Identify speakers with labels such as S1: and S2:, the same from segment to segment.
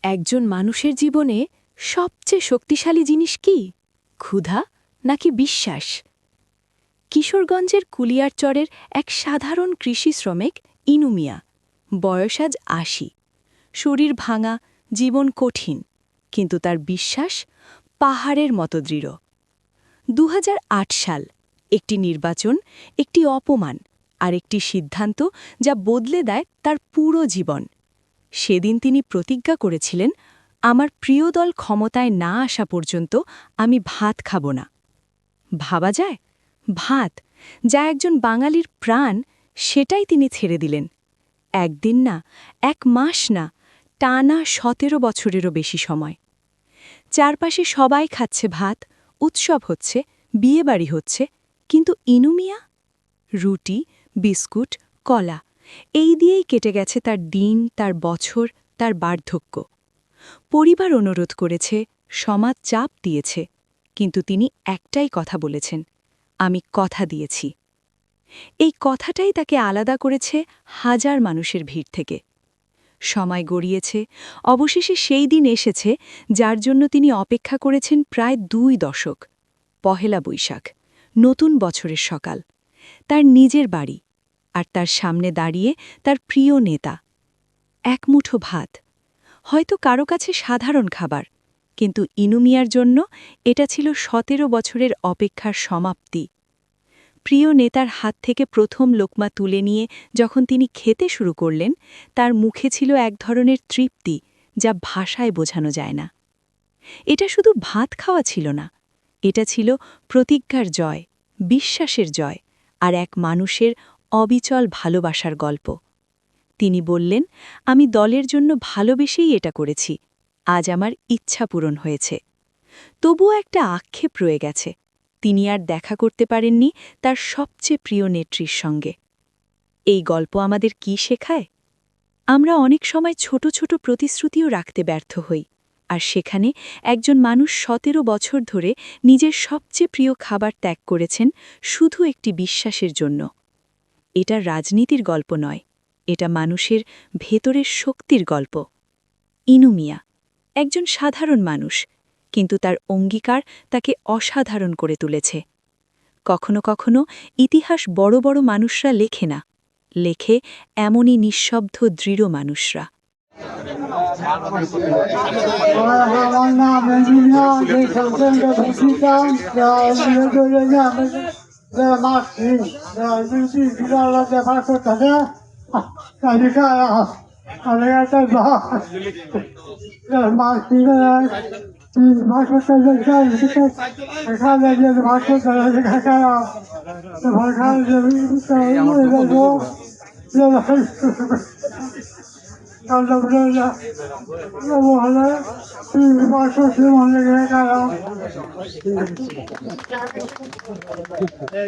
S1: একজন মানুষের জীবনে সবচেয়ে শক্তিশালী জিনিস কি? ক্ষুধা নাকি বিশ্বাস? কিশোরগঞ্জের কুলিয়ারচরের এক সাধারণ কৃষি শ্রমিক ইনু মিয়া। বয়স আজ ৮০। শরীর ভাঙা, জীবন কঠিন, কিন্তু তার বিশ্বাস পাহাড়ের মতো দৃঢ়। ২০০৮ সাল, একটি নির্বাচন, একটি অপমান আর একটি সিদ্ধান্ত যা বদলে দেয় তার পুরো জীবন। সেদিন তিনি প্রতিজ্ঞা করেছিলেন, আমার প্রিয় দল ক্ষমতায় না আসা পর্যন্ত আমি ভাত খাব না। ভাবা যায়, ভাত, যা একজন বাঙালির প্রাণ, সেটাই তিনি ছেড়ে দিলেন। একদিন না, এক মাস না, টানা ১৭ বছরেরও বেশি সময়। চারপাশে সবাই খাচ্ছে ভাত, উৎসব হচ্ছে, বিয়েবাড়ি হচ্ছে, কিন্তু ইনু মিয়া? রুটি, বিস্কুট, কলা, এই দিয়েই কেটে গেছে তার দিন, তার বছর, তার বার্ধক্য। পরিবার অনুরোধ করেছে, সমাজ চাপ দিয়েছে, কিন্তু তিনি একটাই কথা বলেছেন, আমি কথা দিয়েছি। এই কথাটাই তাকে আলাদা করেছে হাজার মানুষের ভিড় থেকে। সময় গড়িয়েছে, অবশেষে সেই দিন এসেছে যার জন্য তিনি অপেক্ষা করেছেন প্রায় ২ দশক। পহেলা বৈশাখ, নতুন বছরের সকাল, তার নিজের বাড়ি, আর তার সামনে দাঁড়িয়ে তার প্রিয় নেতা। এক মুঠো ভাত, হয়তো কারো কাছে সাধারণ খাবার, কিন্তু ইনু মিয়ার জন্য এটা ছিল ১৭ বছরের অপেক্ষার সমাপ্তি। প্রিয় নেতার হাত থেকে প্রথম লোকমা তুলে নিয়ে যখন তিনি খেতে শুরু করলেন, তার মুখে ছিল এক ধরনের তৃপ্তি যা ভাষায় বোঝানো যায় না। এটা শুধু ভাত খাওয়া ছিল না, এটা ছিল প্রতিজ্ঞার জয়, বিশ্বাসের জয়, আর এক মানুষের অবিচল ভালোবাসার গল্প। তিনি বললেন, আমি দলের জন্য ভালোবেসেই এটা করেছি, আজ আমার ইচ্ছা পূরণ হয়েছে। তবুও একটা আক্ষেপ রয়ে গেছে, তিনি আর দেখা করতে পারেননি তার সবচেয়ে প্রিয় নেত্রীর সঙ্গে। এই গল্প আমাদের কি শেখায়? আমরা অনেক সময় ছোট ছোট প্রতিশ্রুতিও রাখতে ব্যর্থ হই, আর সেখানে একজন মানুষ ১৭ বছর ধরে নিজের সবচেয়ে প্রিয় খাবার ত্যাগ করেছেন শুধু একটি বিশ্বাসের জন্য। এটা রাজনীতির গল্প নয়, এটা মানুষের ভেতরের শক্তির গল্প। ইনু মিয়া, একজন সাধারণ মানুষ, কিন্তু তার অঙ্গীকার তাকে অসাধারণ করে তুলেছে। কখনো কখনো ইতিহাস বড় বড় মানুষরা লেখে না, লেখে এমনই নিঃশব্দ দৃঢ় মানুষরা।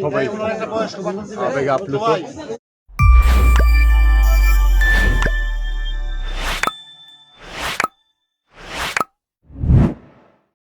S2: সবাই